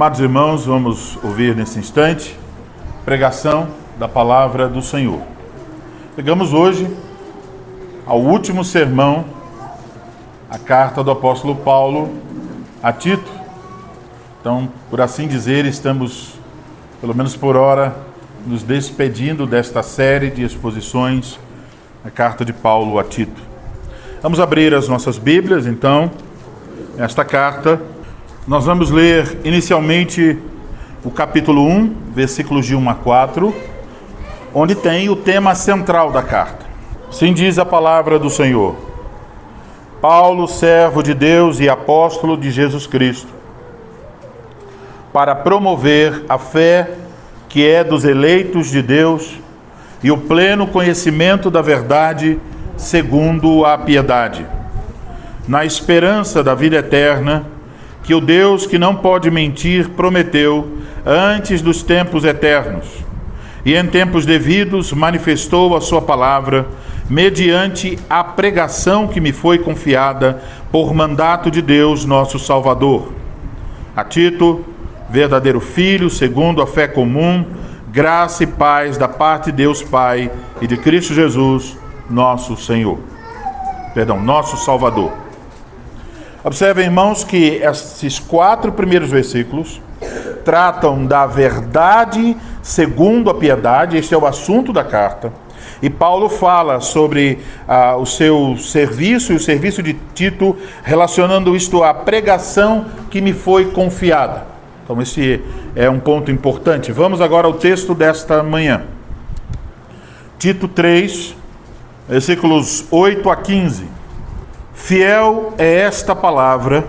Amados irmãos, vamos ouvir nesse instante pregação da palavra do Senhor. Chegamos hoje ao último sermão, a carta do apóstolo Paulo a Tito. Então, por assim dizer, estamos, pelo menos por hora, nos despedindo desta série de exposições, a carta de Paulo a Tito. Vamos abrir as nossas Bíblias, então, esta carta. Nós vamos ler inicialmente o capítulo 1, versículos de 1 a 4, onde tem o tema central da carta. Assim diz a palavra do Senhor: Paulo, servo de Deus e apóstolo de Jesus Cristo, para promover a fé que é dos eleitos de Deus e o pleno conhecimento da verdade segundo a piedade, na esperança da vida eterna, que o Deus que não pode mentir prometeu antes dos tempos eternos, e em tempos devidos manifestou a sua palavra, mediante a pregação que me foi confiada por mandato de Deus nosso Salvador. A Tito, verdadeiro filho, segundo a fé comum, graça e paz da parte de Deus Pai e de Cristo Jesus, nosso Salvador. Observem, irmãos, que esses 4 primeiros versículos tratam da verdade segundo a piedade. Este é o assunto da carta. E Paulo fala sobre o seu serviço e o serviço de Tito, relacionando isto à pregação que me foi confiada. Então esse é um ponto importante. Vamos agora ao texto desta manhã. Tito 3, versículos 8 a 15. Fiel é esta palavra,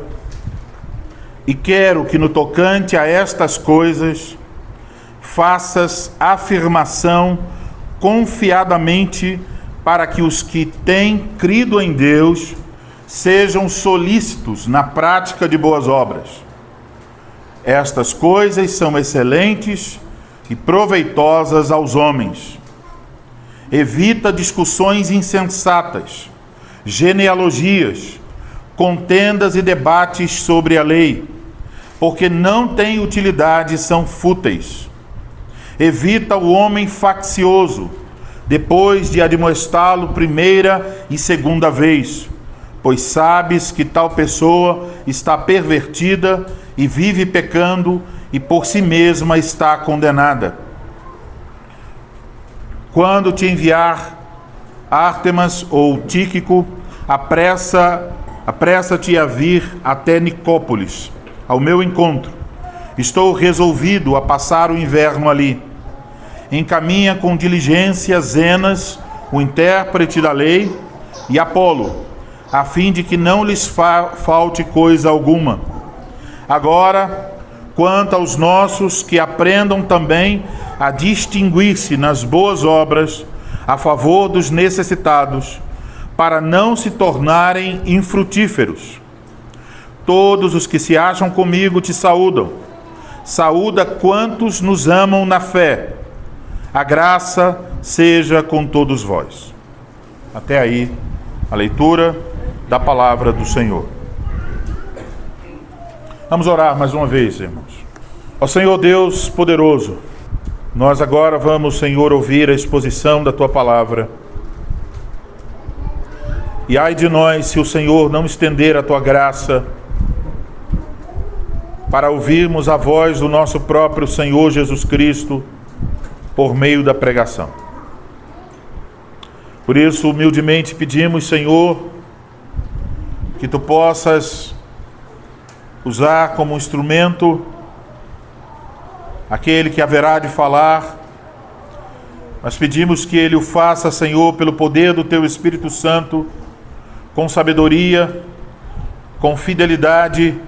e quero que no tocante a estas coisas faças afirmação confiadamente, para que os que têm crido em Deus sejam solícitos na prática de boas obras. Estas coisas são excelentes e proveitosas aos homens. Evita discussões insensatas, genealogias, contendas e debates sobre a lei, porque não têm utilidade e são fúteis. Evita o homem faccioso, depois de admoestá-lo primeira e segunda vez, pois sabes que tal pessoa está pervertida e vive pecando e por si mesma está condenada. Quando te enviar Ártemas ou Tíquico, apressa-te a vir até Nicópolis, ao meu encontro. Estou resolvido a passar o inverno ali. Encaminha com diligência Zenas, o intérprete da lei, e Apolo, a fim de que não lhes falte coisa alguma. Agora, quanto aos nossos, que aprendam também a distinguir-se nas boas obras, a favor dos necessitados, para não se tornarem infrutíferos. Todos os que se acham comigo te saúdam. Saúda quantos nos amam na fé. A graça seja com todos vós. Até aí, a leitura da palavra do Senhor. Vamos orar mais uma vez, irmãos. Ó Senhor Deus poderoso, nós agora vamos, Senhor, ouvir a exposição da Tua palavra. E ai de nós se o Senhor não estender a Tua graça para ouvirmos a voz do nosso próprio Senhor Jesus Cristo por meio da pregação. Por isso, humildemente pedimos, Senhor, que Tu possas usar como instrumento aquele que haverá de falar. Nós pedimos que Ele o faça, Senhor, pelo poder do Teu Espírito Santo, com sabedoria, com fidelidade,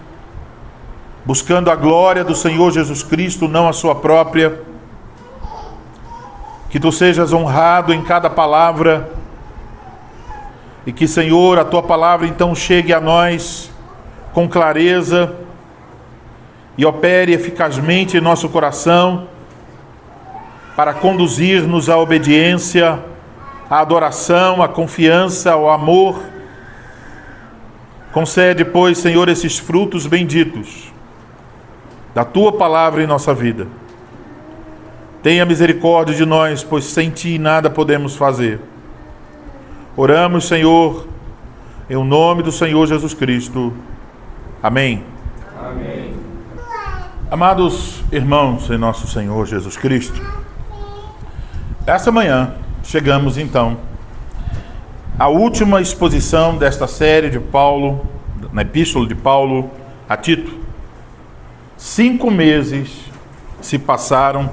buscando a glória do Senhor Jesus Cristo, não a sua própria. Que Tu sejas honrado em cada palavra e que, Senhor, a Tua palavra então chegue a nós com clareza e opere eficazmente em nosso coração para conduzir-nos à obediência, à adoração, à confiança, ao amor. Concede, pois, Senhor, esses frutos benditos da tua palavra em nossa vida. Tenha misericórdia de nós, pois sem ti nada podemos fazer. Oramos, Senhor, em nome do Senhor Jesus Cristo. Amém. Amém. Amados irmãos em nosso Senhor Jesus Cristo, essa manhã chegamos então à última exposição desta série de Paulo, na Epístola de Paulo a Tito. 5 meses se passaram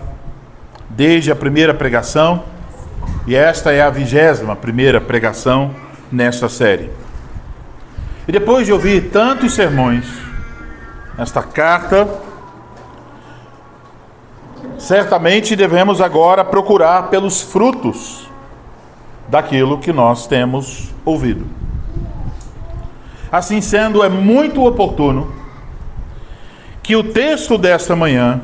desde a primeira pregação, e esta é a 21ª pregação nesta série. E depois de ouvir tantos sermões nesta carta, certamente devemos agora procurar pelos frutos daquilo que nós temos ouvido. Assim sendo, é muito oportuno que o texto desta manhã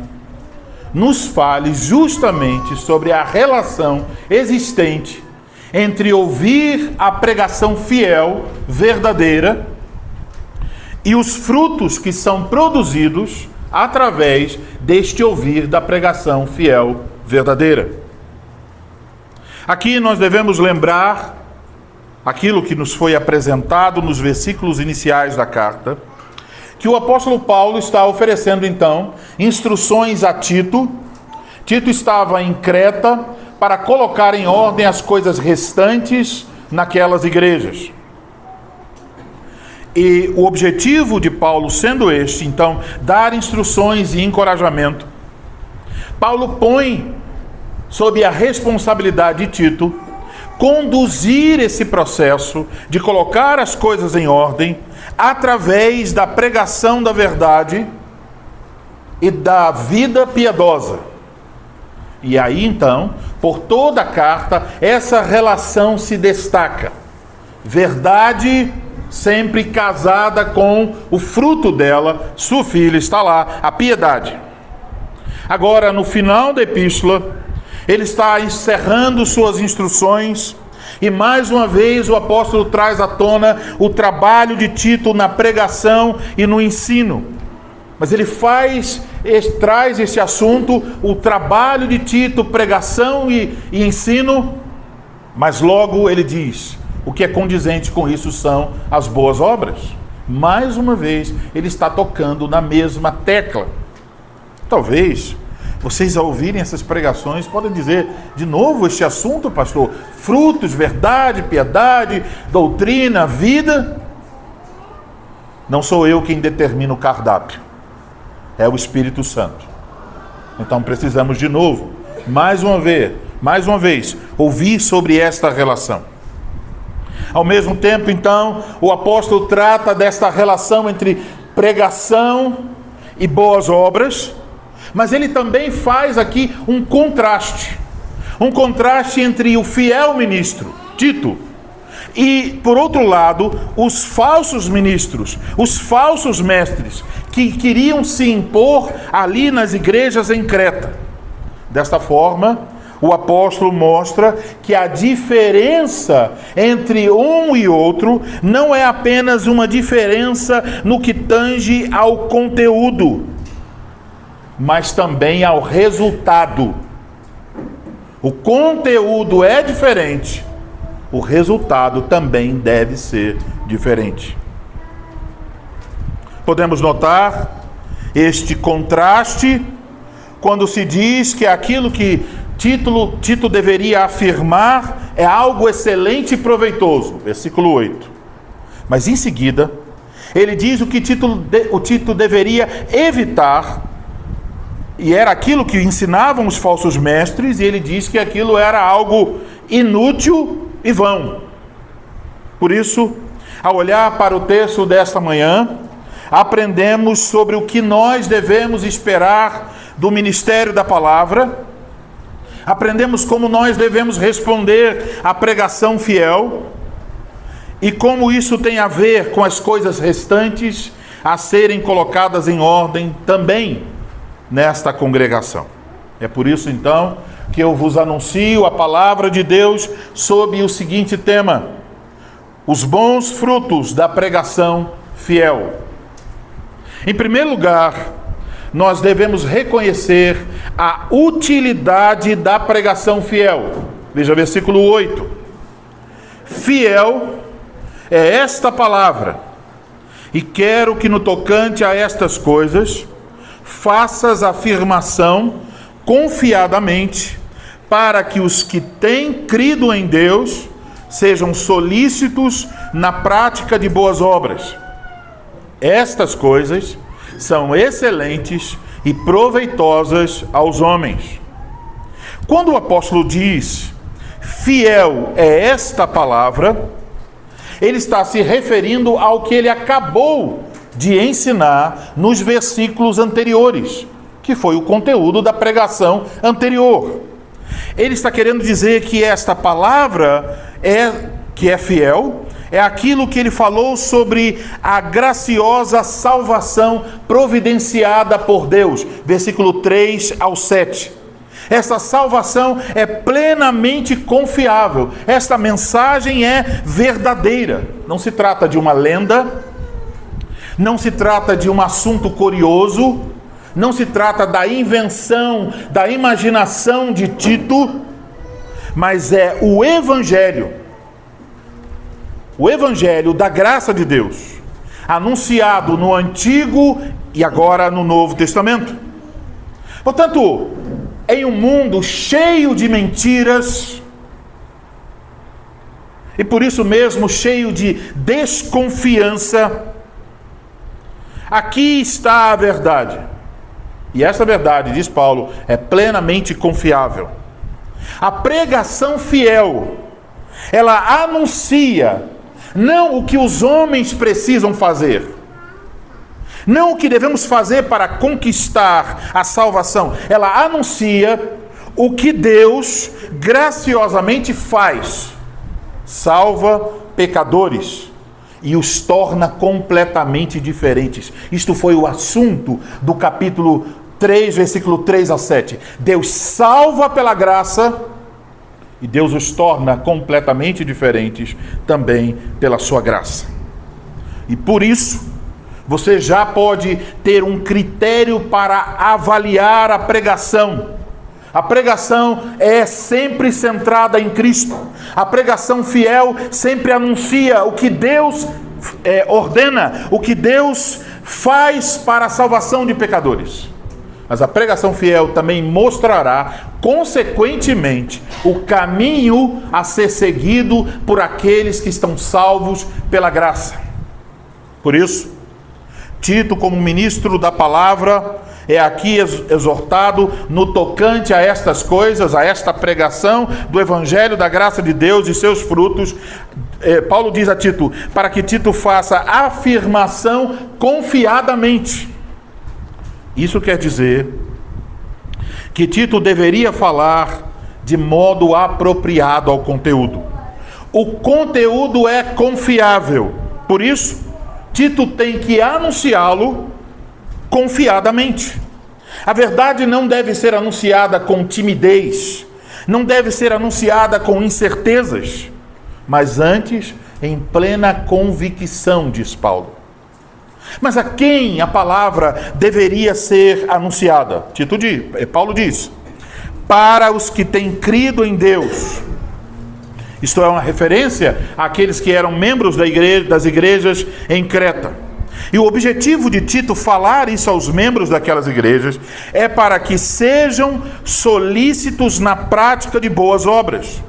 nos fale justamente sobre a relação existente entre ouvir a pregação fiel, verdadeira, e os frutos que são produzidos através deste ouvir da pregação fiel, verdadeira. Aqui nós devemos lembrar aquilo que nos foi apresentado nos versículos iniciais da carta, que o apóstolo Paulo está oferecendo então instruções a Tito. Tito estava em Creta para colocar em ordem as coisas restantes naquelas igrejas. E o objetivo de Paulo sendo este, então, dar instruções e encorajamento, Paulo põe sob a responsabilidade de Tito conduzir esse processo de colocar as coisas em ordem através da pregação da verdade e da vida piedosa. E aí então, por toda a carta, essa relação se destaca. Verdade sempre casada com o fruto dela, sua filha está lá, a piedade. Agora, no final da epístola, ele está encerrando suas instruções e mais uma vez o apóstolo traz à tona o trabalho de Tito na pregação e no ensino. Mas ele traz esse assunto, o trabalho de Tito, pregação e ensino, mas logo ele diz, o que é condizente com isso são as boas obras. Mais uma vez, ele está tocando na mesma tecla. Talvez vocês, ao ouvirem essas pregações, podem dizer, de novo este assunto, pastor? Frutos, verdade, piedade, doutrina, vida. Não sou eu quem determina o cardápio. É o Espírito Santo. Então precisamos de novo, mais uma vez, ouvir sobre esta relação. Ao mesmo tempo, então, o apóstolo trata desta relação entre pregação e boas obras, mas ele também faz aqui um contraste entre o fiel ministro, Tito, e, por outro lado, os falsos ministros, os falsos mestres, que queriam se impor ali nas igrejas em Creta. Desta forma, o apóstolo mostra que a diferença entre um e outro não é apenas uma diferença no que tange ao conteúdo, mas também ao resultado. O conteúdo é diferente, o resultado também deve ser diferente. Podemos notar este contraste quando se diz que aquilo que Tito deveria afirmar é algo excelente e proveitoso. Versículo 8. Mas em seguida, ele diz o que o Tito deveria evitar, e era aquilo que ensinavam os falsos mestres, e ele diz que aquilo era algo inútil e vão. Por isso, ao olhar para o texto desta manhã, aprendemos sobre o que nós devemos esperar do ministério da palavra. Aprendemos como nós devemos responder à pregação fiel e como isso tem a ver com as coisas restantes a serem colocadas em ordem também nesta congregação. É por isso, então, que eu vos anuncio a palavra de Deus sob o seguinte tema: os bons frutos da pregação fiel. Em primeiro lugar, nós devemos reconhecer a utilidade da pregação fiel. Veja versículo 8. Fiel é esta palavra, e quero que no tocante a estas coisas, faças afirmação confiadamente, para que os que têm crido em Deus sejam solícitos na prática de boas obras. Estas coisas são excelentes e proveitosas aos homens. Quando o apóstolo diz, fiel é esta palavra, ele está se referindo ao que ele acabou de ensinar nos versículos anteriores, que foi o conteúdo da pregação anterior. Ele está querendo dizer que esta palavra que é fiel, é aquilo que ele falou sobre a graciosa salvação providenciada por Deus, versículo 3 ao 7. Essa salvação é plenamente confiável, esta mensagem é verdadeira. Não se trata de uma lenda, não se trata de um assunto curioso, não se trata da invenção, da imaginação de Tito, mas é o Evangelho da graça de Deus, anunciado no Antigo e agora no Novo Testamento. Portanto, em um mundo cheio de mentiras, e por isso mesmo cheio de desconfiança, aqui está a verdade. E essa verdade, diz Paulo, é plenamente confiável. A pregação fiel, ela anuncia não o que os homens precisam fazer, não o que devemos fazer para conquistar a salvação. Ela anuncia o que Deus graciosamente faz. Salva pecadores e os torna completamente diferentes. Isto foi o assunto do capítulo 3, versículo 3 a 7. Deus salva pela graça e Deus os torna completamente diferentes também pela sua graça. E por isso, você já pode ter um critério para avaliar a pregação. A pregação é sempre centrada em Cristo. A pregação fiel sempre anuncia o que Deus ordena, o que Deus faz para a salvação de pecadores. Mas a pregação fiel também mostrará, consequentemente, o caminho a ser seguido por aqueles que estão salvos pela graça. Por isso, Tito, como ministro da palavra, é aqui exortado no tocante a estas coisas, a esta pregação do Evangelho da graça de Deus e seus frutos. Paulo diz a Tito, para que Tito faça afirmação confiadamente. Isso quer dizer que Tito deveria falar de modo apropriado ao conteúdo. O conteúdo é confiável, por isso, Tito tem que anunciá-lo confiadamente. A verdade não deve ser anunciada com timidez, não deve ser anunciada com incertezas, mas antes em plena convicção, diz Paulo. Mas a quem a palavra deveria ser anunciada? Paulo diz, para os que têm crido em Deus. Isto é uma referência àqueles que eram membros das igrejas em Creta. E o objetivo de Tito falar isso aos membros daquelas igrejas é para que sejam solícitos na prática de boas obras.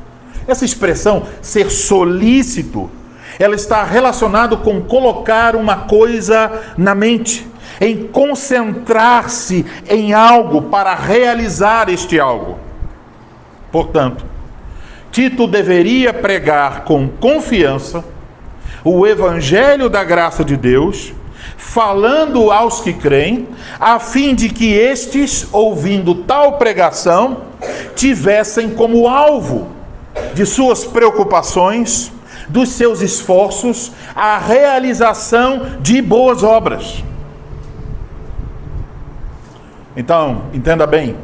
Essa expressão, ser solícito, ela está relacionada com colocar uma coisa na mente, em concentrar-se em algo para realizar este algo. Portanto, Tito deveria pregar com confiança o Evangelho da graça de Deus, falando aos que creem, a fim de que estes, ouvindo tal pregação, tivessem como alvo de suas preocupações, dos seus esforços, a realização de boas obras. Então, entenda bem,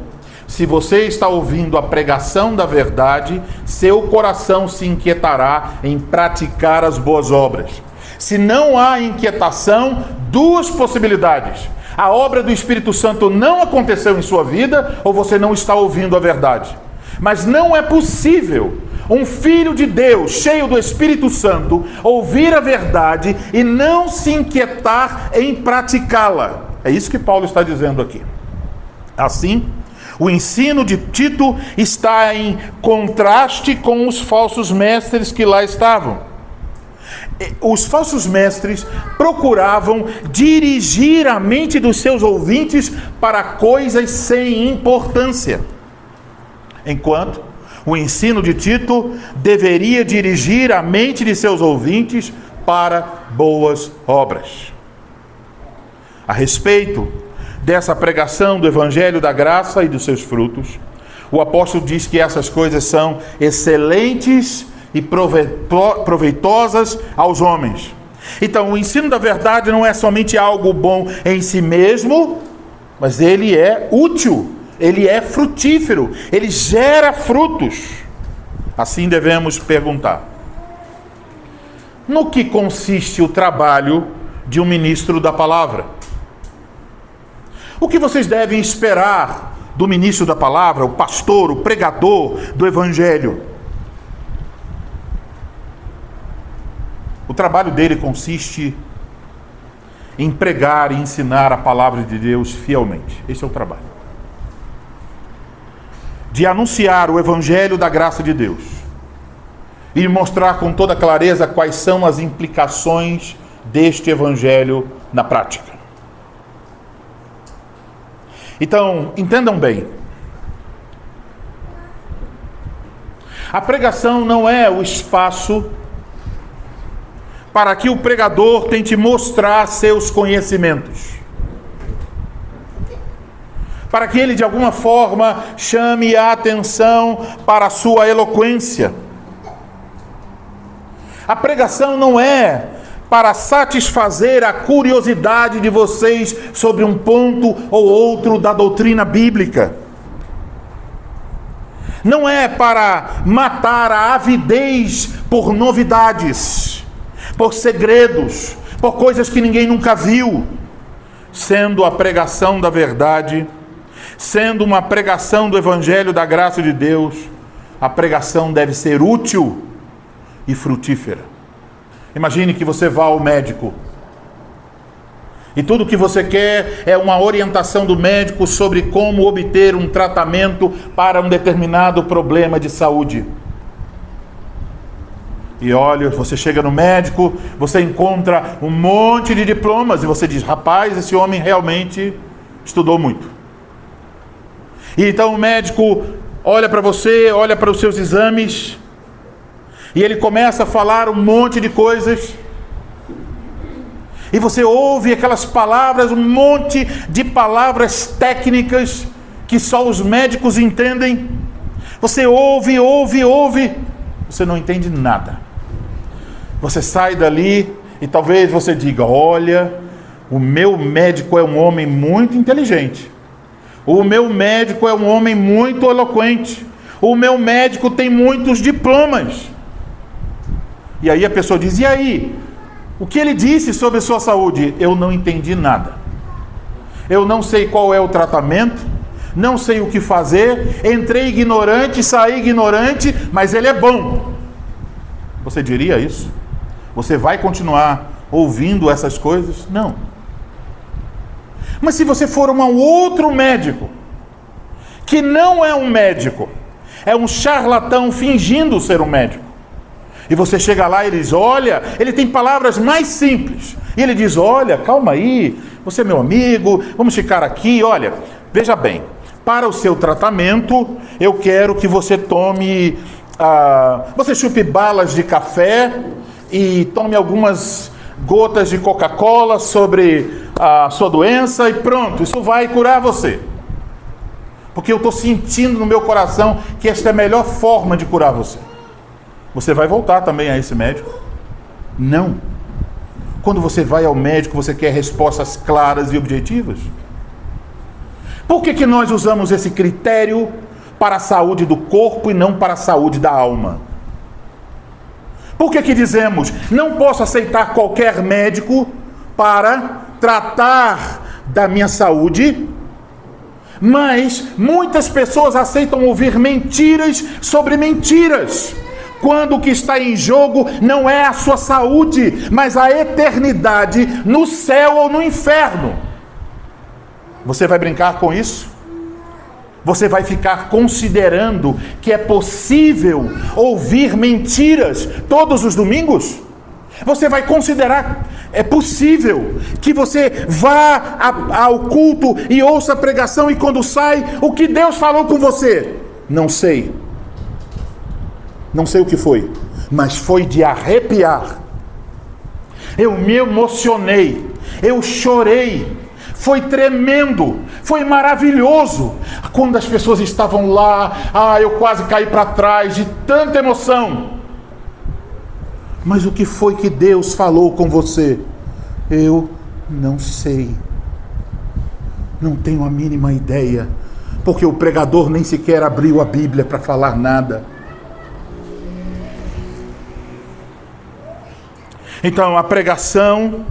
se você está ouvindo a pregação da verdade, seu coração se inquietará em praticar as boas obras. Se não há inquietação, duas possibilidades. A obra do Espírito Santo não aconteceu em sua vida, ou você não está ouvindo a verdade. Mas não é possível um filho de Deus, cheio do Espírito Santo, ouvir a verdade e não se inquietar em praticá-la. É isso que Paulo está dizendo aqui. Assim, o ensino de Tito está em contraste com os falsos mestres que lá estavam. Os falsos mestres procuravam dirigir a mente dos seus ouvintes para coisas sem importância, enquanto o ensino de Tito deveria dirigir a mente de seus ouvintes para boas obras. A respeito dessa pregação do Evangelho da Graça e dos seus frutos, o apóstolo diz que essas coisas são excelentes e proveitosas aos homens. Então, o ensino da verdade não é somente algo bom em si mesmo, mas ele é útil, ele é frutífero, ele gera frutos. Assim devemos perguntar: no que consiste o trabalho de um ministro da palavra? O que vocês devem esperar do ministro da palavra, o pastor, o pregador do Evangelho? O trabalho dele consiste em pregar e ensinar a palavra de Deus fielmente. Esse é o trabalho. De anunciar o Evangelho da graça de Deus e mostrar com toda clareza quais são as implicações deste Evangelho na prática. Então, entendam bem. A pregação não é o espaço para que o pregador tente mostrar seus conhecimentos, para que ele de alguma forma chame a atenção para a sua eloquência. A pregação não é para satisfazer a curiosidade de vocês sobre um ponto ou outro da doutrina bíblica. Não é para matar a avidez por novidades, por segredos, por coisas que ninguém nunca viu. Sendo a pregação da verdade, sendo uma pregação do Evangelho da graça de Deus, a pregação deve ser útil e frutífera. Imagine que você vá ao médico e tudo que você quer é uma orientação do médico sobre como obter um tratamento para um determinado problema de saúde. E olha, você chega no médico, você encontra um monte de diplomas e você diz: rapaz, esse homem realmente estudou muito. E então o médico olha para você, olha para os seus exames e ele começa a falar um monte de coisas. E você ouve aquelas palavras, um monte de palavras técnicas que só os médicos entendem. Você ouve, você não entende nada. Você sai dali e talvez você diga: olha, o meu médico é um homem muito inteligente. O meu médico é um homem muito eloquente. O meu médico tem muitos diplomas. E aí a pessoa diz: e aí? O que ele disse sobre a sua saúde? Eu não entendi nada. Eu não sei qual é o tratamento, não sei o que fazer, entrei ignorante, saí ignorante, mas ele é bom. Você diria isso? Você vai continuar ouvindo essas coisas? Não. Mas se você for um outro médico, que não é um médico, é um charlatão fingindo ser um médico, e você chega lá e ele diz: olha, ele tem palavras mais simples. E ele diz: olha, calma aí, você é meu amigo, vamos ficar aqui, olha, veja bem, para o seu tratamento, eu quero que você tome, você chupe balas de café e tome algumas gotas de Coca-Cola sobre a sua doença e pronto, isso vai curar você. Porque eu estou sentindo no meu coração que esta é a melhor forma de curar você. Você vai voltar também a esse médico? Não. Quando você vai ao médico, você quer respostas claras e objetivas? Por que nós usamos esse critério para a saúde do corpo e não para a saúde da alma? Por que dizemos: não posso aceitar qualquer médico para tratar da minha saúde, mas muitas pessoas aceitam ouvir mentiras sobre mentiras, quando o que está em jogo não é a sua saúde, mas a eternidade no céu ou no inferno. Você vai brincar com isso? Você vai ficar considerando que é possível ouvir mentiras todos os domingos? Você vai considerar é possível que você vá ao culto e ouça a pregação e quando sai, o que Deus falou com você? Não sei. Não sei o que foi, mas foi de arrepiar. Eu me emocionei, eu chorei, foi tremendo, foi maravilhoso. Quando as pessoas estavam lá, eu quase caí para trás de tanta emoção. Mas o que foi que Deus falou com você? Eu não sei. Não tenho a mínima ideia, porque o pregador nem sequer abriu a Bíblia para falar nada. Então a pregação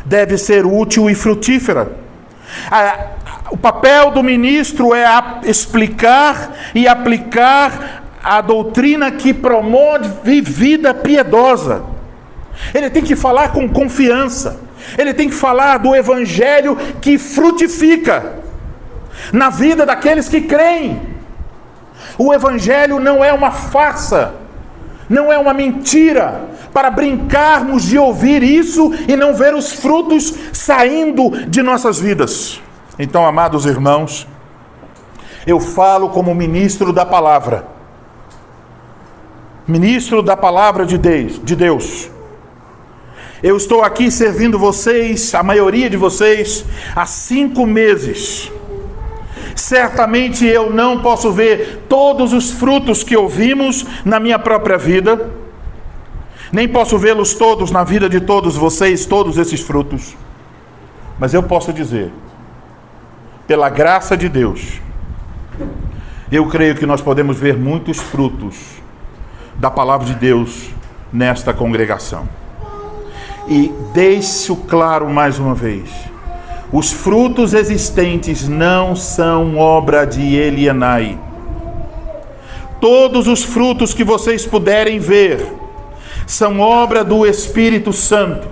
deve ser útil e frutífera. O papel do ministro é explicar e aplicar a doutrina que promove vida piedosa. Ele tem que falar com confiança. Ele tem que falar do evangelho que frutifica na vida daqueles que creem. O evangelho não é uma farsa, não é uma mentira, para brincarmos de ouvir isso e não ver os frutos saindo de nossas vidas. Então, amados irmãos, eu falo como ministro da palavra. Ministro da palavra de Deus. Eu estou aqui servindo vocês, a maioria de vocês, há 5 meses. Certamente eu não posso ver todos os frutos que ouvimos na minha própria vida, nem posso vê-los todos na vida de todos vocês, todos esses frutos. Mas eu posso dizer, pela graça de Deus, eu creio que nós podemos ver muitos frutos da palavra de Deus nesta congregação. E deixo claro mais uma vez, os frutos existentes não são obra de Elianai. Todos os frutos que vocês puderem ver são obra do Espírito Santo,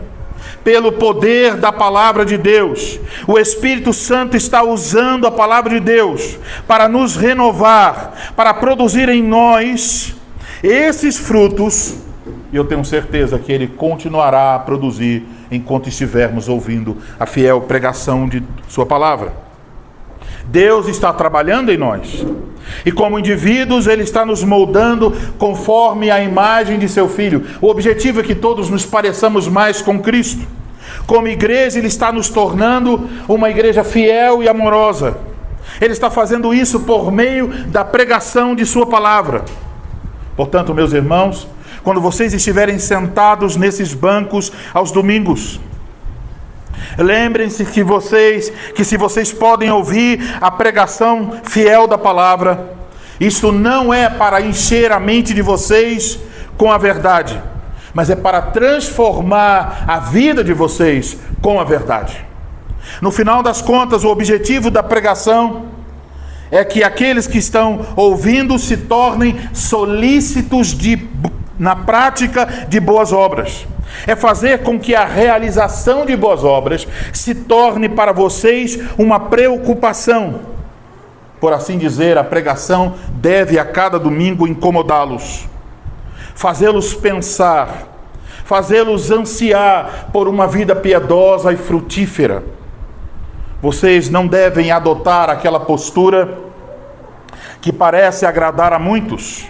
pelo poder da palavra de Deus. O Espírito Santo está usando a palavra de Deus para nos renovar, para produzir em nós esses frutos. E eu tenho certeza que Ele continuará a produzir enquanto estivermos ouvindo a fiel pregação de Sua palavra. Deus está trabalhando em nós. E como indivíduos, Ele está nos moldando conforme a imagem de Seu Filho. O objetivo é que todos nos pareçamos mais com Cristo. Como igreja, Ele está nos tornando uma igreja fiel e amorosa. Ele está fazendo isso por meio da pregação de Sua palavra. Portanto, meus irmãos, quando vocês estiverem sentados nesses bancos aos domingos, lembrem-se que se vocês podem ouvir a pregação fiel da palavra, isso não é para encher a mente de vocês com a verdade, mas é para transformar a vida de vocês com a verdade. No final das contas, o objetivo da pregação é que aqueles que estão ouvindo se tornem solícitos na prática de boas obras. É fazer com que a realização de boas obras se torne para vocês uma preocupação. Por assim dizer, a pregação deve a cada domingo incomodá-los, fazê-los pensar, fazê-los ansiar por uma vida piedosa e frutífera. Vocês não devem adotar aquela postura que parece agradar a muitos,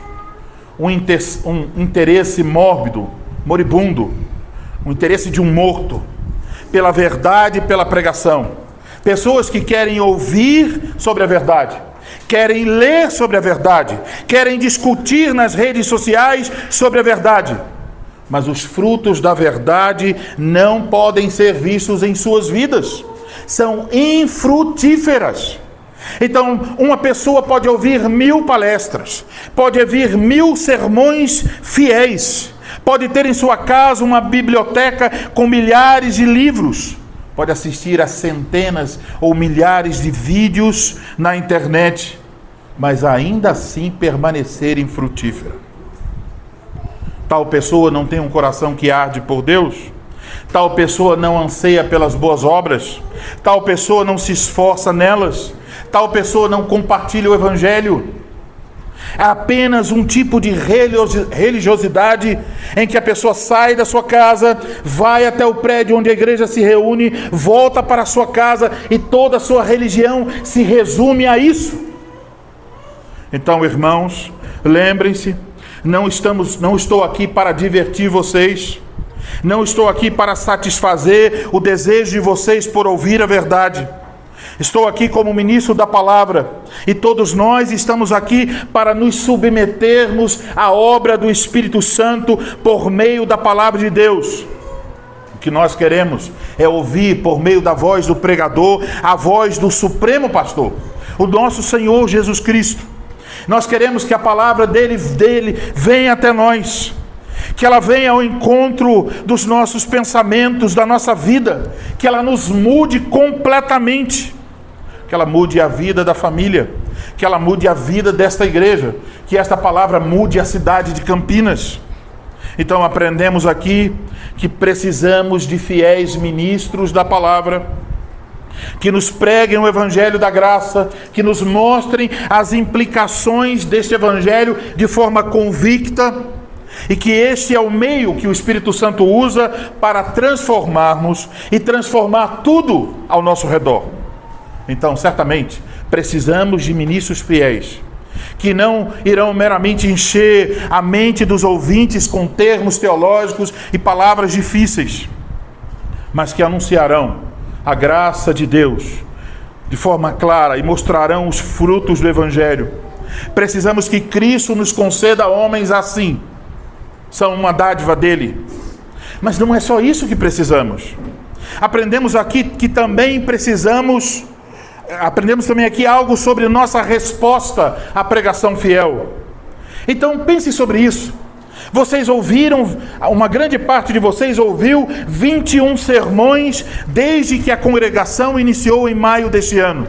um interesse mórbido, moribundo, um interesse de um morto, pela verdade e pela pregação. Pessoas que querem ouvir sobre a verdade, querem ler sobre a verdade, querem discutir nas redes sociais sobre a verdade, mas os frutos da verdade não podem ser vistos em suas vidas, são infrutíferas. Então, uma pessoa pode ouvir 1000 palestras, pode ouvir 1000 sermões fiéis, pode ter em sua casa uma biblioteca com milhares de livros, pode assistir a centenas ou milhares de vídeos na internet, mas ainda assim permanecer infrutífera. Tal pessoa não tem um coração que arde por Deus, tal pessoa não anseia pelas boas obras, tal pessoa não se esforça nelas, tal pessoa não compartilha o Evangelho. É apenas um tipo de religiosidade em que a pessoa sai da sua casa, vai até o prédio onde a igreja se reúne, volta para a sua casa e toda a sua religião se resume a isso. Então, irmãos, lembrem-se, não estou aqui para divertir vocês, não estou aqui para satisfazer o desejo de vocês por ouvir a verdade. Estou aqui como ministro da palavra e todos nós estamos aqui para nos submetermos à obra do Espírito Santo por meio da palavra de Deus. O que nós queremos é ouvir por meio da voz do pregador a voz do Supremo Pastor, o nosso Senhor Jesus Cristo. Nós queremos que a palavra dele venha até nós, que ela venha ao encontro dos nossos pensamentos, da nossa vida, que ela nos mude completamente, que ela mude a vida da família, que ela mude a vida desta igreja, que esta palavra mude a cidade de Campinas. Então aprendemos aqui que precisamos de fiéis ministros da palavra, que nos preguem o Evangelho da graça, que nos mostrem as implicações deste Evangelho de forma convicta, e que este é o meio que o Espírito Santo usa para transformarmos e transformar tudo ao nosso redor. Então, certamente, precisamos de ministros fiéis, que não irão meramente encher a mente dos ouvintes com termos teológicos e palavras difíceis, mas que anunciarão a graça de Deus de forma clara e mostrarão os frutos do Evangelho. Precisamos que Cristo nos conceda homens assim, são uma dádiva dele. Mas não é só isso que precisamos. Aprendemos também aqui algo sobre nossa resposta à pregação fiel. Então pense sobre isso. Vocês ouviram, uma grande parte de vocês ouviu 21 sermões desde que a congregação iniciou em maio deste ano.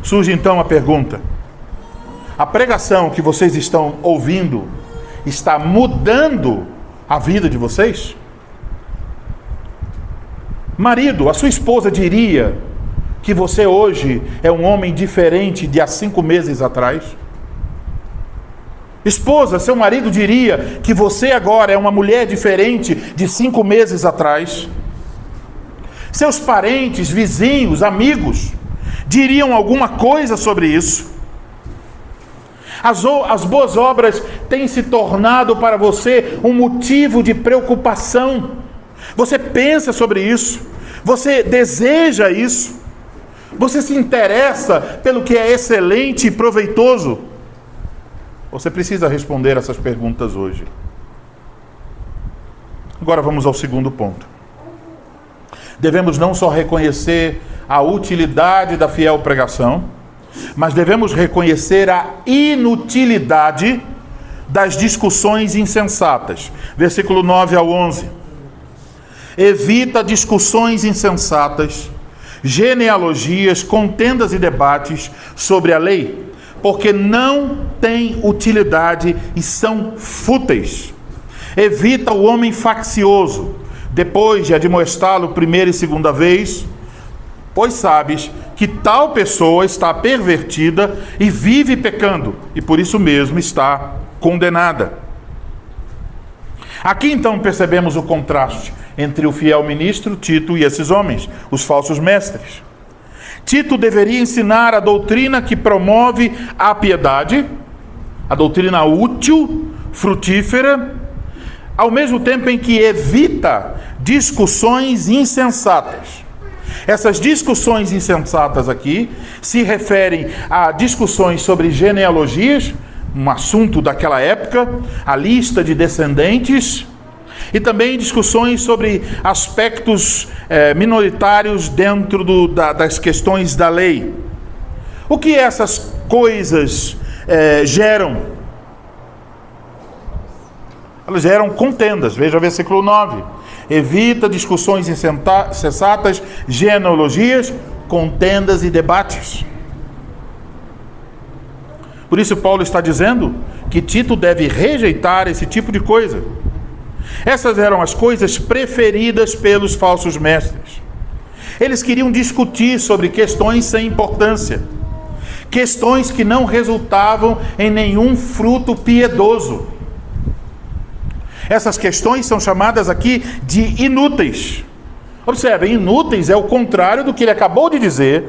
Surge então a pergunta: a pregação que vocês estão ouvindo está mudando a vida de vocês? Marido, a sua esposa diria que você hoje é um homem diferente de há 5 meses atrás? Esposa, seu marido diria que você agora é uma mulher diferente de 5 meses atrás? Seus parentes, vizinhos, amigos diriam alguma coisa sobre isso? As boas obras têm se tornado para você um motivo de preocupação. Você pensa sobre isso, você deseja isso, você se interessa pelo que é excelente e proveitoso. Você precisa responder essas perguntas hoje. Agora vamos ao segundo ponto. Devemos não só reconhecer a utilidade da fiel pregação, mas devemos reconhecer a inutilidade das discussões insensatas. Versículo 9 ao 11. Evita discussões insensatas, genealogias, contendas e debates sobre a lei, porque não têm utilidade e são fúteis. Evita o homem faccioso, depois de admoestá-lo primeira e segunda vez, pois sabes que tal pessoa está pervertida e vive pecando, e por isso mesmo está condenada. Aqui então percebemos o contraste entre o fiel ministro Tito e esses homens, os falsos mestres. Tito deveria ensinar a doutrina que promove a piedade, a doutrina útil, frutífera, ao mesmo tempo em que evita discussões insensatas. Essas discussões insensatas aqui se referem a discussões sobre genealogias, um assunto daquela época, a lista de descendentes, e também discussões sobre aspectos minoritários dentro das questões da lei. O que essas coisas geram? Elas geram contendas. Veja o versículo 9. Evita discussões insensatas, genealogias, contendas e debates. Por isso Paulo está dizendo que Tito deve rejeitar esse tipo de coisa. Essas eram as coisas preferidas pelos falsos mestres. Eles queriam discutir sobre questões sem importância, questões que não resultavam em nenhum fruto piedoso. Essas questões são chamadas aqui de inúteis. Observem, inúteis é o contrário do que ele acabou de dizer,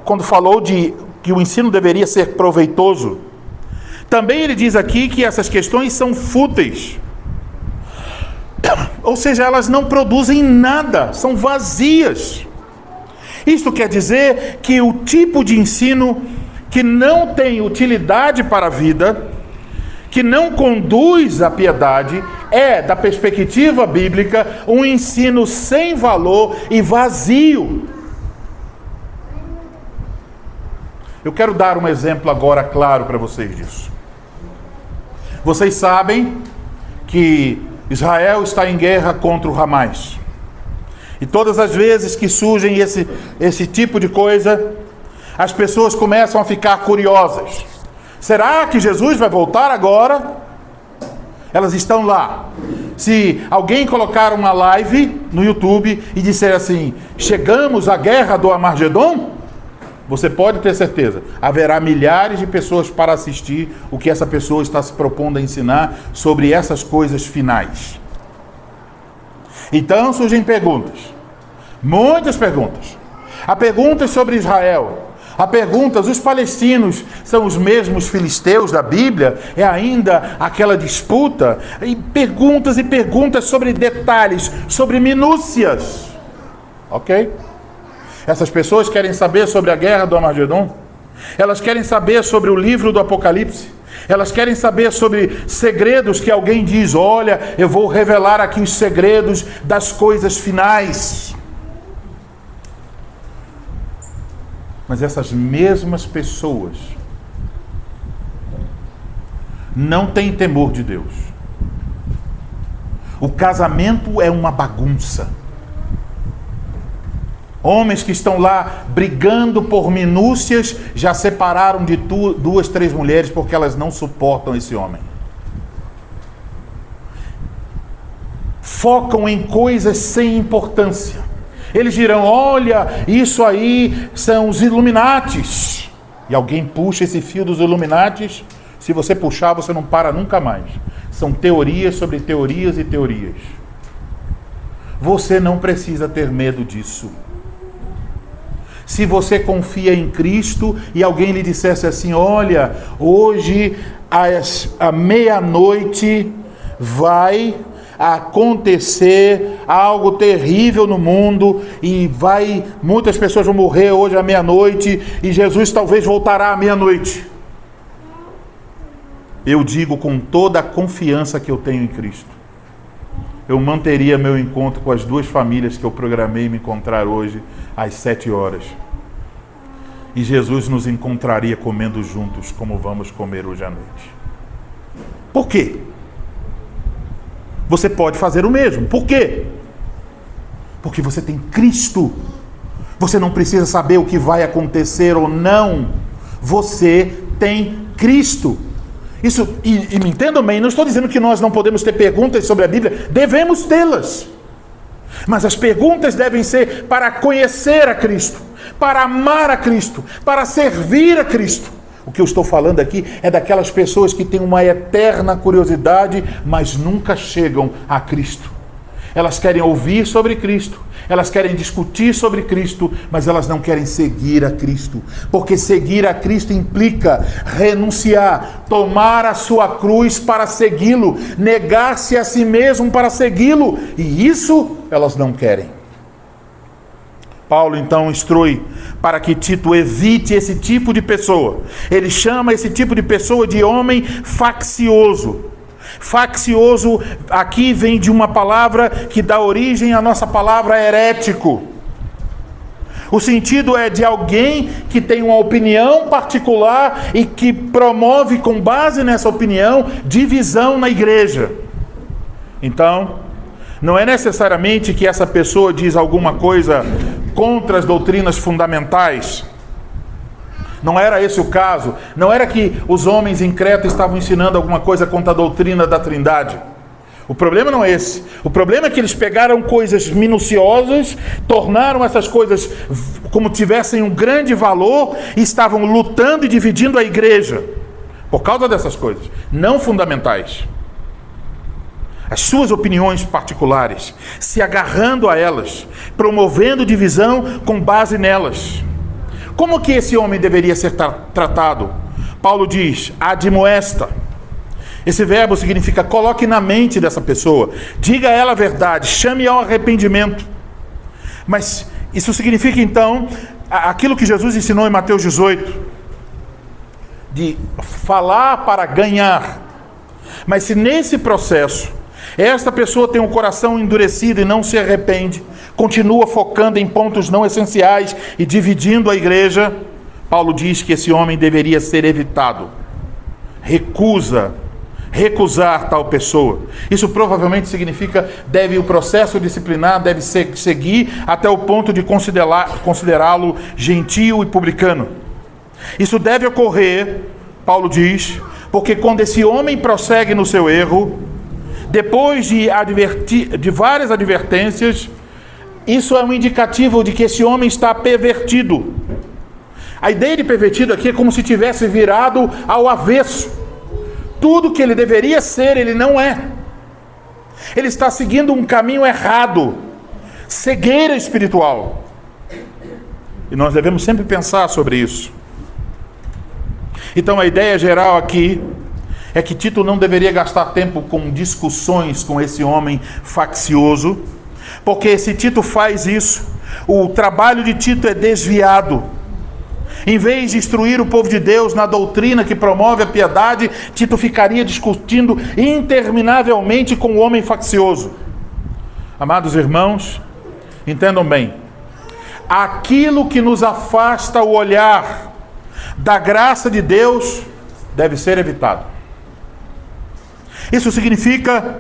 quando falou de que o ensino deveria ser proveitoso. Também ele diz aqui que essas questões são fúteis. Ou seja, elas não produzem nada, são vazias. Isto quer dizer que o tipo de ensino que não tem utilidade para a vida, que não conduz à piedade, é, da perspectiva bíblica, um ensino sem valor e vazio. Eu quero dar um exemplo agora claro para vocês disso. Vocês sabem que Israel está em guerra contra o Hamas. E todas as vezes que surgem esse tipo de coisa, as pessoas começam a ficar curiosas. Será que Jesus vai voltar agora? Elas estão lá. Se alguém colocar uma live no YouTube e disser assim, chegamos à guerra do Armagedon, você pode ter certeza, haverá milhares de pessoas para assistir o que essa pessoa está se propondo a ensinar sobre essas coisas finais. Então surgem perguntas, muitas perguntas. Há perguntas sobre Israel, há perguntas, os palestinos são os mesmos filisteus da Bíblia? É ainda aquela disputa? E perguntas sobre detalhes, sobre minúcias. Ok? Essas pessoas querem saber sobre a guerra do Armagedon. Elas querem saber sobre o livro do Apocalipse. Elas querem saber sobre segredos que alguém diz, olha, eu vou revelar aqui os segredos das coisas finais. Mas essas mesmas pessoas não têm temor de Deus. O casamento é uma bagunça. Homens que estão lá brigando por minúcias já separaram de 2, 3 mulheres porque elas não suportam esse homem. Focam em coisas sem importância. Eles dirão, olha, isso aí são os Illuminatis. E alguém puxa esse fio dos Illuminatis. Se você puxar, você não para nunca mais. São teorias sobre teorias e teorias. Você não precisa ter medo disso. Se você confia em Cristo e alguém lhe dissesse assim, olha, hoje à meia-noite vai acontecer algo terrível no mundo e muitas pessoas vão morrer hoje à meia-noite e Jesus talvez voltará à meia-noite. Eu digo com toda a confiança que eu tenho em Cristo, eu manteria meu encontro com as 2 famílias que eu programei me encontrar hoje às 7 horas. E Jesus nos encontraria comendo juntos, como vamos comer hoje à noite. Por quê? Você pode fazer o mesmo. Por quê? Porque você tem Cristo. Você não precisa saber o que vai acontecer ou não. Você tem Cristo. Isso, e me entendam bem, não estou dizendo que nós não podemos ter perguntas sobre a Bíblia, devemos tê-las. Mas as perguntas devem ser para conhecer a Cristo, para amar a Cristo, para servir a Cristo. O que eu estou falando aqui é daquelas pessoas que têm uma eterna curiosidade, mas nunca chegam a Cristo. Elas querem ouvir sobre Cristo, elas querem discutir sobre Cristo, mas elas não querem seguir a Cristo. Porque seguir a Cristo implica renunciar, tomar a sua cruz para segui-lo, negar-se a si mesmo para segui-lo. E isso elas não querem. Paulo então instrui para que Tito evite esse tipo de pessoa. Ele chama esse tipo de pessoa de homem faccioso. Faccioso aqui vem de uma palavra que dá origem à nossa palavra herético. O sentido é de alguém que tem uma opinião particular e que promove com base nessa opinião divisão na igreja. Então, Não é necessariamente que essa pessoa diz alguma coisa contra as doutrinas fundamentais. Não era esse o caso. Não era que os homens em Creta estavam ensinando alguma coisa contra a doutrina da Trindade. O problema não é esse. O problema é que eles pegaram coisas minuciosas, tornaram essas coisas como tivessem um grande valor e estavam lutando e dividindo a igreja por causa dessas coisas, não fundamentais. As suas opiniões particulares, se agarrando a elas, promovendo divisão com base nelas. Como que esse homem deveria ser tratado? Paulo diz, admoesta. Esse verbo significa coloque na mente dessa pessoa, diga a ela a verdade, chame ao arrependimento. Mas isso significa então, aquilo que Jesus ensinou em Mateus 18, de falar para ganhar. Mas se nesse processo, esta pessoa tem um coração endurecido e não se arrepende, continua focando em pontos não essenciais e dividindo a igreja, Paulo diz que esse homem deveria ser evitado. Recusar tal pessoa. Isso provavelmente significa o processo disciplinar deve seguir até o ponto de considerá-lo gentio e publicano. Isso deve ocorrer, Paulo diz, porque quando esse homem prossegue no seu erro, depois de várias advertências, isso é um indicativo de que esse homem está pervertido. A ideia de pervertido aqui é como se tivesse virado ao avesso. Tudo que ele deveria ser, ele não é. Ele está seguindo um caminho errado. Cegueira espiritual. E nós devemos sempre pensar sobre isso. Então a ideia geral aqui é que Tito não deveria gastar tempo com discussões com esse homem faccioso, porque se Tito faz isso, o trabalho de Tito é desviado. Em vez de instruir o povo de Deus na doutrina que promove a piedade, Tito ficaria discutindo interminavelmente com o homem faccioso. Amados irmãos, entendam bem, aquilo que nos afasta o olhar da graça de Deus deve ser evitado. Isso significa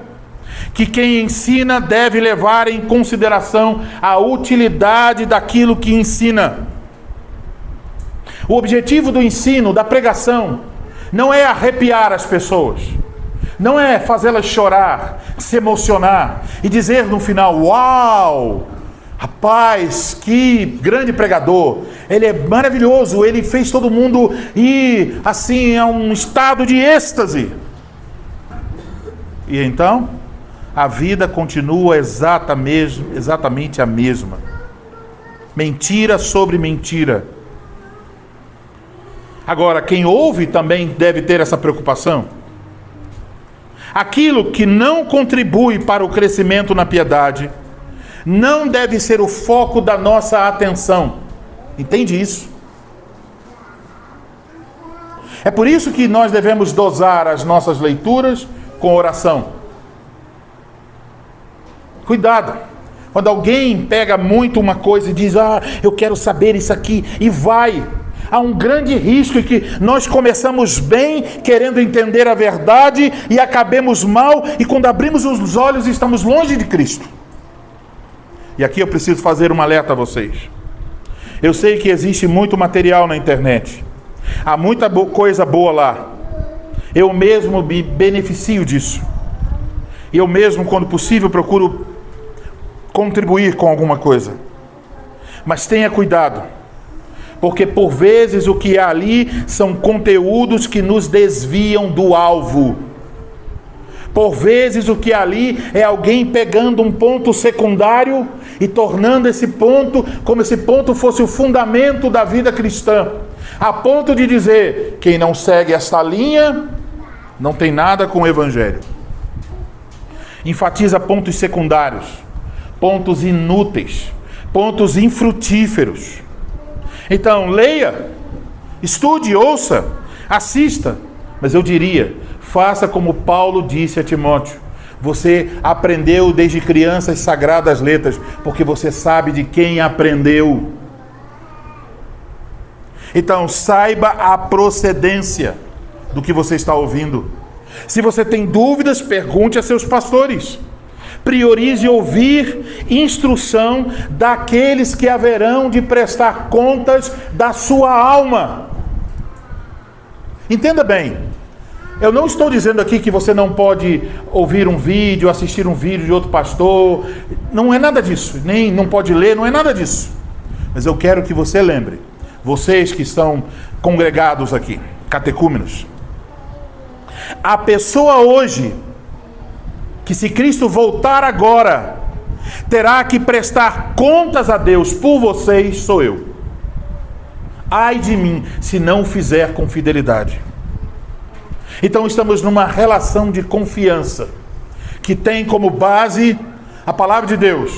que quem ensina deve levar em consideração a utilidade daquilo que ensina. O objetivo do ensino, da pregação, não é arrepiar as pessoas, não é fazê-las chorar, se emocionar e dizer no final, uau, rapaz, que grande pregador, ele é maravilhoso, ele fez todo mundo ir assim a um estado de êxtase. E então, a vida continua exatamente a mesma. Mentira sobre mentira. Agora, quem ouve também deve ter essa preocupação. Aquilo que não contribui para o crescimento na piedade não deve ser o foco da nossa atenção. Entende isso? É por isso que nós devemos dosar as nossas leituras com oração. Cuidado. Quando alguém pega muito uma coisa e diz, eu quero saber isso aqui, e vai. Há um grande risco em que nós começamos bem, querendo entender a verdade, e acabemos mal, e quando abrimos os olhos estamos longe de Cristo. E aqui eu preciso fazer um alerta a vocês. Eu sei que existe muito material na internet. Há muita coisa boa lá. Eu mesmo me beneficio disso. Eu mesmo, quando possível, procuro contribuir com alguma coisa. Mas tenha cuidado. Porque por vezes o que há ali são conteúdos que nos desviam do alvo. Por vezes o que há ali é alguém pegando um ponto secundário e tornando esse ponto como se esse ponto fosse o fundamento da vida cristã. A ponto de dizer, quem não segue esta linha não tem nada com o Evangelho. Enfatiza pontos secundários, pontos inúteis, pontos infrutíferos. Então, leia, estude, ouça, assista, mas eu diria, faça como Paulo disse a Timóteo, você aprendeu desde criança as sagradas letras, porque você sabe de quem aprendeu. Então, saiba a procedência do que você está ouvindo. Se você tem dúvidas, pergunte a seus pastores. Priorize ouvir instrução daqueles que haverão de prestar contas da sua alma. Entenda bem, eu não estou dizendo aqui que você não pode ouvir um vídeo, assistir um vídeo de outro pastor, não é nada disso, nem não pode ler, não é nada disso. Mas eu quero que você lembre, vocês que estão congregados aqui, catecúmenos, a pessoa hoje, que se Cristo voltar agora, terá que prestar contas a Deus por vocês, sou eu. Ai de mim, se não o fizer com fidelidade. Então estamos numa relação de confiança, que tem como base a palavra de Deus.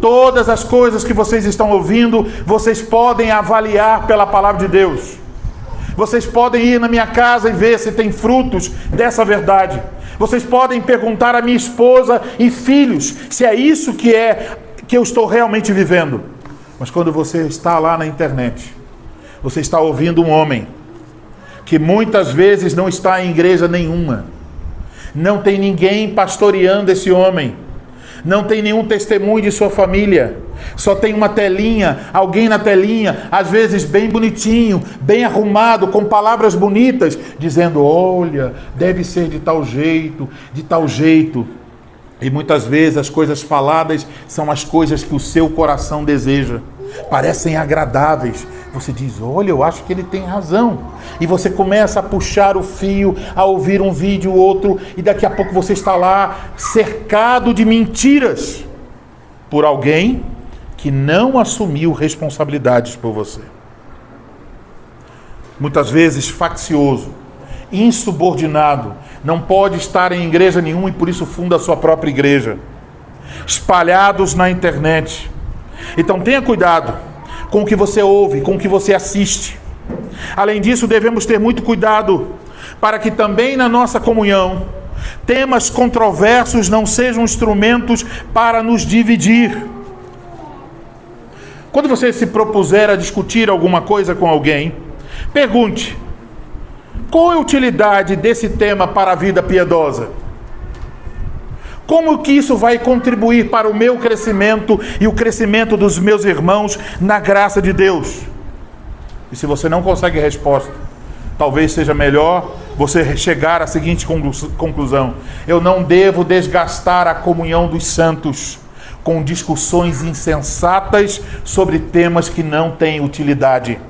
Todas as coisas que vocês estão ouvindo, vocês podem avaliar pela palavra de Deus. Vocês podem ir na minha casa e ver se tem frutos dessa verdade. Vocês podem perguntar à minha esposa e filhos se é isso que eu estou realmente vivendo. Mas quando você está lá na internet, você está ouvindo um homem que muitas vezes não está em igreja nenhuma. Não tem ninguém pastoreando esse homem. Não tem nenhum testemunho de sua família. Só tem uma telinha, alguém na telinha, às vezes bem bonitinho, bem arrumado, com palavras bonitas, dizendo, olha, deve ser de tal jeito, de tal jeito. E muitas vezes as coisas faladas são as coisas que o seu coração deseja. Parecem agradáveis. Você diz, olha, eu acho que ele tem razão. E você começa a puxar o fio, a ouvir um vídeo, outro, e daqui a pouco você está lá cercado de mentiras por alguém que não assumiu responsabilidades por você. Muitas vezes faccioso, insubordinado, não pode estar em igreja nenhuma e por isso funda a sua própria igreja. Espalhados na internet. Então tenha cuidado com o que você ouve, com o que você assiste. Além disso, devemos ter muito cuidado para que também na nossa comunhão temas controversos não sejam instrumentos para nos dividir. Quando você se propuser a discutir alguma coisa com alguém, pergunte: qual é a utilidade desse tema para a vida piedosa? Como que isso vai contribuir para o meu crescimento e o crescimento dos meus irmãos na graça de Deus? E se você não consegue resposta, talvez seja melhor você chegar à seguinte conclusão: eu não devo desgastar a comunhão dos santos com discussões insensatas sobre temas que não têm utilidade.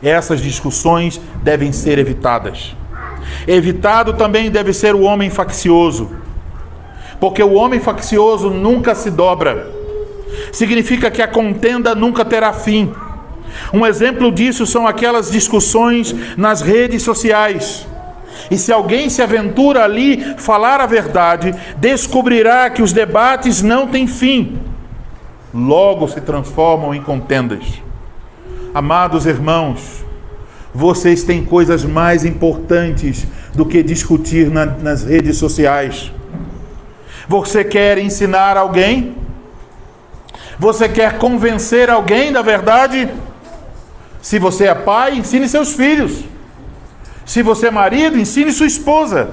Essas discussões devem ser evitadas. Evitado também deve ser o homem faccioso, porque o homem faccioso nunca se dobra. Significa que a contenda nunca terá fim. Um exemplo disso são aquelas discussões nas redes sociais. E se alguém se aventura ali falar a verdade, descobrirá que os debates não têm fim. Logo se transformam em contendas. Amados irmãos, vocês têm coisas mais importantes do que discutir nas redes sociais. Você quer ensinar alguém? Você quer convencer alguém da verdade? Se você é pai, ensine seus filhos. Se você é marido, ensine sua esposa.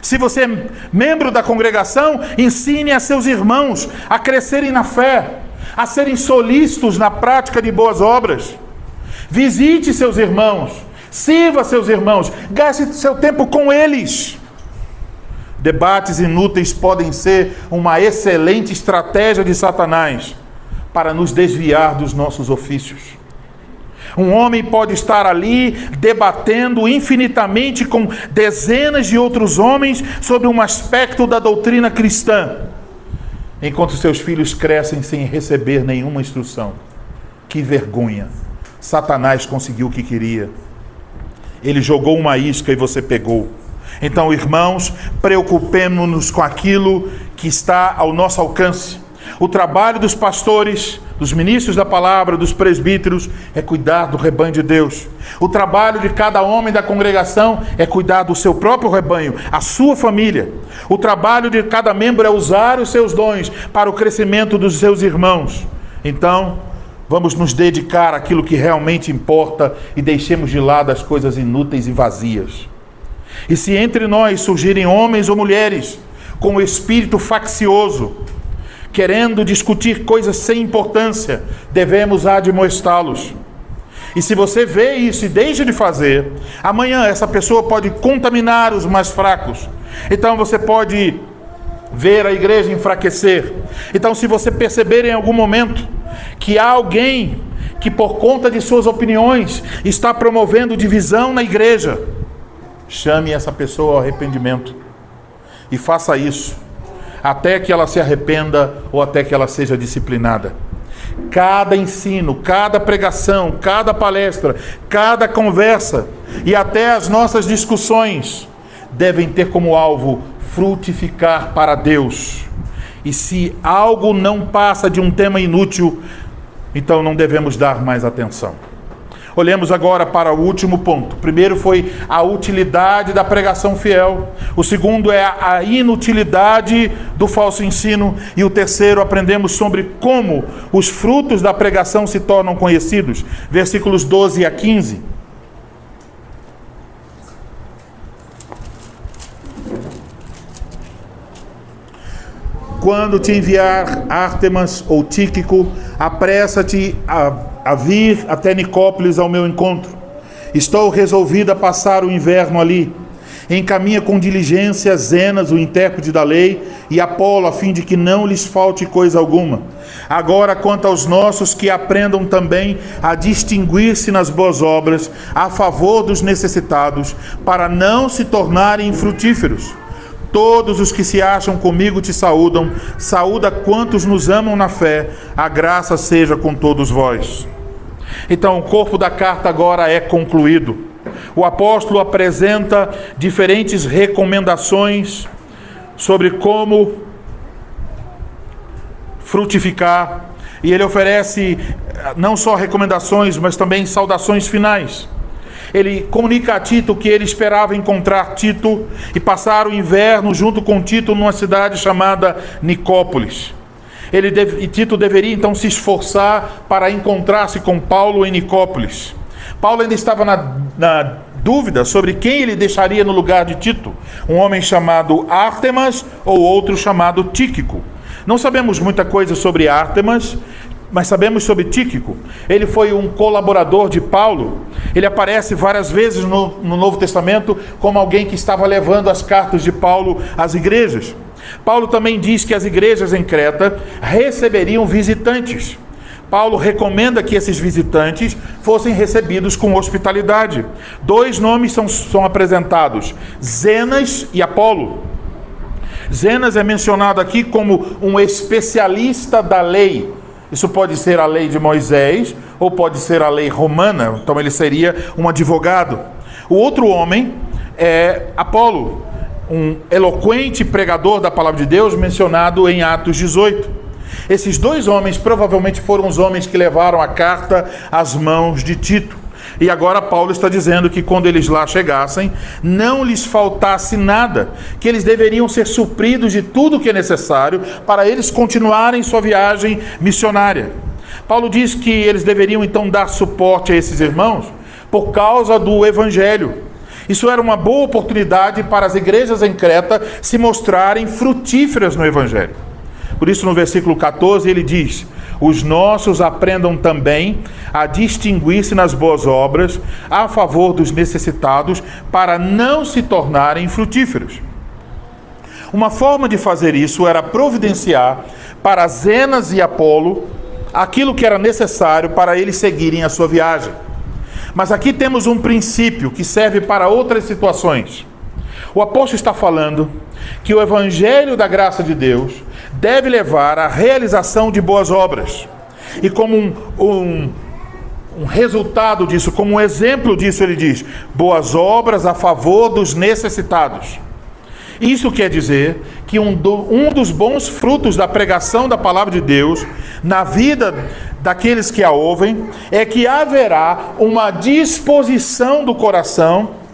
Se você é membro da congregação, ensine a seus irmãos a crescerem na fé, a serem solícitos na prática de boas obras. Visite seus irmãos, sirva seus irmãos, gaste seu tempo com eles. Debates inúteis podem ser uma excelente estratégia de Satanás para nos desviar dos nossos ofícios. Um homem pode estar ali debatendo infinitamente com dezenas de outros homens sobre um aspecto da doutrina cristã, enquanto seus filhos crescem sem receber nenhuma instrução. Que vergonha! Satanás conseguiu o que queria. Ele jogou uma isca e você pegou. Então, irmãos, preocupemos-nos com aquilo que está ao nosso alcance. O trabalho dos pastores, dos ministros da palavra, dos presbíteros, é cuidar do rebanho de Deus. O trabalho de cada homem da congregação é cuidar do seu próprio rebanho, a sua família. O trabalho de cada membro é usar os seus dons para o crescimento dos seus irmãos. Então, vamos nos dedicar àquilo que realmente importa e deixemos de lado as coisas inúteis e vazias. E se entre nós surgirem homens ou mulheres com o espírito faccioso, querendo discutir coisas sem importância, devemos admoestá-los. E se você vê isso e deixa de fazer, amanhã essa pessoa pode contaminar os mais fracos. Então você pode ver a igreja enfraquecer. Então, se você perceber em algum momento que há alguém que por conta de suas opiniões está promovendo divisão na igreja, chame essa pessoa ao arrependimento e faça isso até que ela se arrependa ou até que ela seja disciplinada. Cada ensino, cada pregação, cada palestra, cada conversa e até as nossas discussões devem ter como alvo frutificar para Deus. E se algo não passa de um tema inútil, então não devemos dar mais atenção. Olhemos agora para o último ponto. O primeiro foi a utilidade da pregação fiel. O segundo é a inutilidade do falso ensino. E o terceiro, aprendemos sobre como os frutos da pregação se tornam conhecidos. Versículos 12 a 15. Quando te enviar Ártemas ou Tíquico, apressa-te a vir até Nicópolis ao meu encontro. Estou resolvido a passar o inverno ali. Encaminha com diligência Zenas, o intérprete da lei, e Apolo, a fim de que não lhes falte coisa alguma. Agora, quanto aos nossos, que aprendam também a distinguir-se nas boas obras, a favor dos necessitados, para não se tornarem infrutíferos. Todos os que se acham comigo te saúdam. Saúda quantos nos amam na fé. A graça seja com todos vós. Então, o corpo da carta agora é concluído. O apóstolo apresenta diferentes recomendações sobre como frutificar. E ele oferece não só recomendações, mas também saudações finais. Ele comunica a Tito que ele esperava encontrar Tito e passar o inverno junto com Tito numa cidade chamada Nicópolis. E Tito deveria então se esforçar para encontrar-se com Paulo em Nicópolis. Paulo ainda estava na dúvida sobre quem ele deixaria no lugar de Tito, um homem chamado Ártemas ou outro chamado Tíquico. Não sabemos muita coisa sobre Ártemas, mas sabemos sobre Tíquico. Ele foi um colaborador de Paulo. Ele aparece várias vezes no Novo Testamento como alguém que estava levando as cartas de Paulo às igrejas. Paulo também diz que as igrejas em Creta receberiam visitantes. Paulo recomenda que esses visitantes fossem recebidos com hospitalidade. 2 nomes são apresentados: Zenas e Apolo. Zenas é mencionado aqui como um especialista da lei. Isso pode ser a lei de Moisés ou pode ser a lei romana. Então ele seria um advogado. O outro homem é Apolo, um eloquente pregador da palavra de Deus, mencionado em Atos 18. Esses 2 homens provavelmente foram os homens que levaram a carta às mãos de Tito. E agora Paulo está dizendo que quando eles lá chegassem, não lhes faltasse nada, que eles deveriam ser supridos de tudo que é necessário para eles continuarem sua viagem missionária. Paulo diz que eles deveriam então dar suporte a esses irmãos por causa do Evangelho. Isso era uma boa oportunidade para as igrejas em Creta se mostrarem frutíferas no Evangelho. Por isso, no versículo 14, ele diz: os nossos aprendam também a distinguir-se nas boas obras, a favor dos necessitados, para não se tornarem frutíferos. Uma forma de fazer isso era providenciar para Zenas e Apolo aquilo que era necessário para eles seguirem a sua viagem. Mas aqui temos um princípio que serve para outras situações. O apóstolo está falando que o evangelho da graça de Deus deve levar à realização de boas obras. E como um resultado disso, como um exemplo disso, ele diz: boas obras a favor dos necessitados. Isso quer dizer que um dos bons frutos da pregação da palavra de Deus na vida daqueles que a ouvem é que haverá uma disposição do coração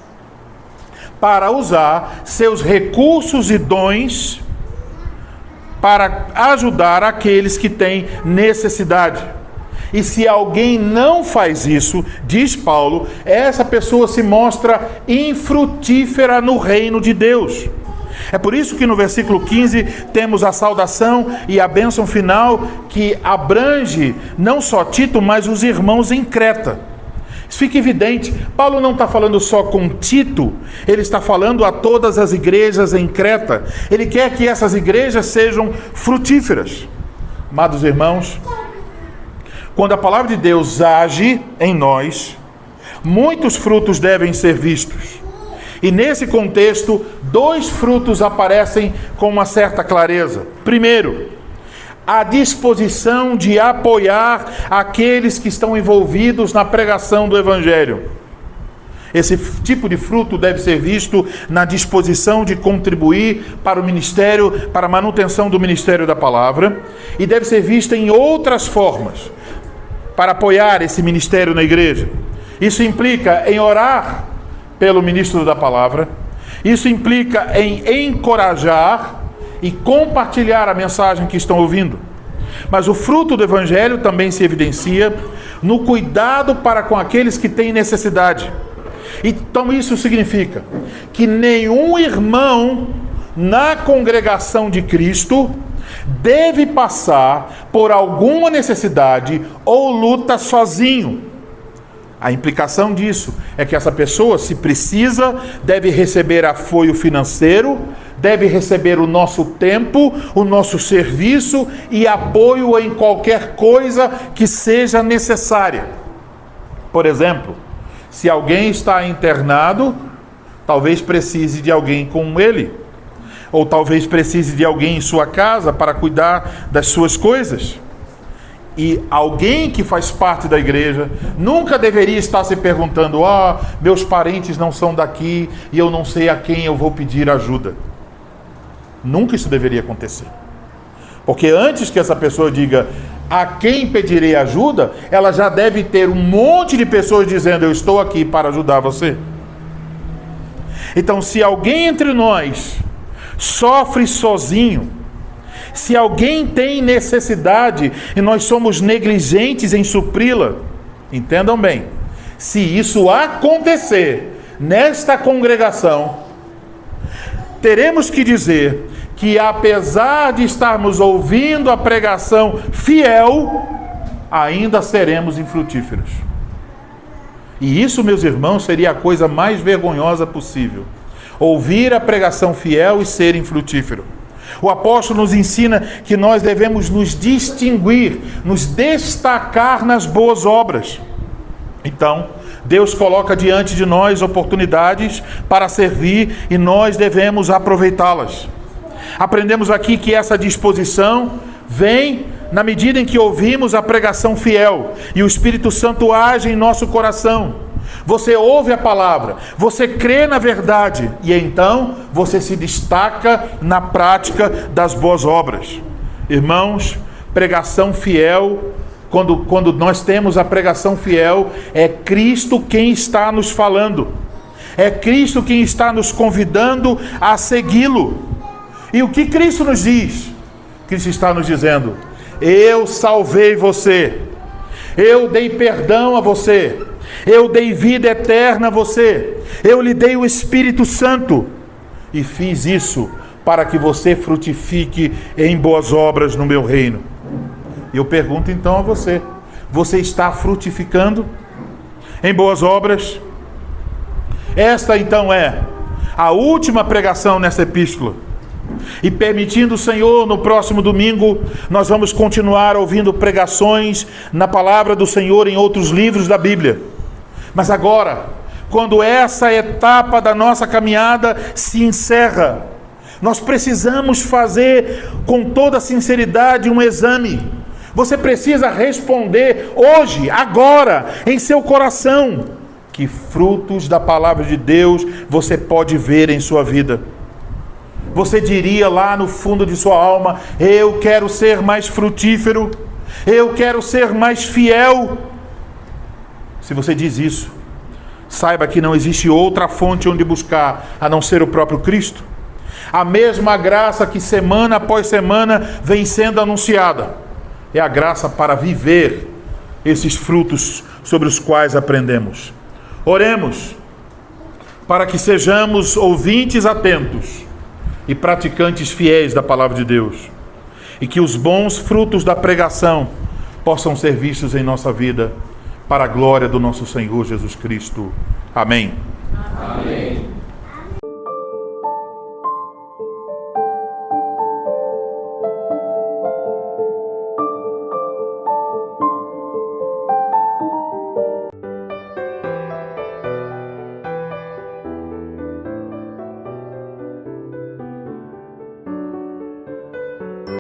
para usar seus recursos e dons para ajudar aqueles que têm necessidade. E se alguém não faz isso, diz Paulo, essa pessoa se mostra infrutífera no reino de Deus. É por isso que no versículo 15 temos a saudação e a bênção final que abrange não só Tito, mas os irmãos em Creta. Isso fica evidente. Paulo não está falando só com Tito, ele está falando a todas as igrejas em Creta. Ele quer que essas igrejas sejam frutíferas. Amados irmãos, quando a palavra de Deus age em nós, muitos frutos devem ser vistos. E nesse contexto, 2 frutos aparecem com uma certa clareza. Primeiro, a disposição de apoiar aqueles que estão envolvidos na pregação do Evangelho. Esse tipo de fruto deve ser visto na disposição de contribuir para o ministério, para a manutenção do ministério da palavra, e deve ser visto em outras formas para apoiar esse ministério na igreja. Isso implica em orar pelo ministro da palavra, isso implica em encorajar e compartilhar a mensagem que estão ouvindo. Mas o fruto do Evangelho também se evidencia no cuidado para com aqueles que têm necessidade. Então isso significa que nenhum irmão na congregação de Cristo deve passar por alguma necessidade ou luta sozinho. A implicação disso é que essa pessoa, se precisa, deve receber apoio financeiro, deve receber o nosso tempo, o nosso serviço e apoio em qualquer coisa que seja necessária. Por exemplo, se alguém está internado, talvez precise de alguém com ele, ou talvez precise de alguém em sua casa para cuidar das suas coisas. E alguém que faz parte da igreja nunca deveria estar se perguntando: meus parentes não são daqui e eu não sei a quem eu vou pedir ajuda. Nunca isso deveria acontecer. Porque antes que essa pessoa diga a quem pedirei ajuda, ela já deve ter um monte de pessoas dizendo: eu estou aqui para ajudar você. Então, se alguém entre nós sofre sozinho, se alguém tem necessidade e nós somos negligentes em supri-la, entendam bem, se isso acontecer nesta congregação, teremos que dizer que apesar de estarmos ouvindo a pregação fiel, ainda seremos infrutíferos. E isso, meus irmãos, seria a coisa mais vergonhosa possível. Ouvir a pregação fiel e ser infrutífero. O apóstolo nos ensina que nós devemos nos distinguir, nos destacar nas boas obras. Então, Deus coloca diante de nós oportunidades para servir e nós devemos aproveitá-las. Aprendemos aqui que essa disposição vem na medida em que ouvimos a pregação fiel e o Espírito Santo age em nosso coração. Você ouve a palavra, você crê na verdade e então você se destaca na prática das boas obras. Irmãos, pregação fiel, quando nós temos a pregação fiel, é Cristo quem está nos falando. É Cristo quem está nos convidando a segui-lo. E o que Cristo nos diz? Cristo está nos dizendo: eu salvei você, eu dei perdão a você, eu dei vida eterna a você, eu lhe dei o Espírito Santo e fiz isso para que você frutifique em boas obras no meu reino. Eu pergunto então a você: você está frutificando em boas obras? Esta então é a última pregação nessa epístola. E permitindo o Senhor, no próximo domingo, nós vamos continuar ouvindo pregações na palavra do Senhor em outros livros da Bíblia. Mas agora, quando essa etapa da nossa caminhada se encerra, nós precisamos fazer com toda sinceridade um exame. Você precisa responder hoje, agora, em seu coração, que frutos da palavra de Deus você pode ver em sua vida. Você diria lá no fundo de sua alma: eu quero ser mais frutífero, eu quero ser mais fiel. Se você diz isso, saiba que não existe outra fonte onde buscar a não ser o próprio Cristo. A mesma graça que semana após semana vem sendo anunciada é a graça para viver esses frutos sobre os quais aprendemos. Oremos para que sejamos ouvintes atentos e praticantes fiéis da palavra de Deus. E que os bons frutos da pregação possam ser vistos em nossa vida, para a glória do nosso Senhor Jesus Cristo. Amém. Amém.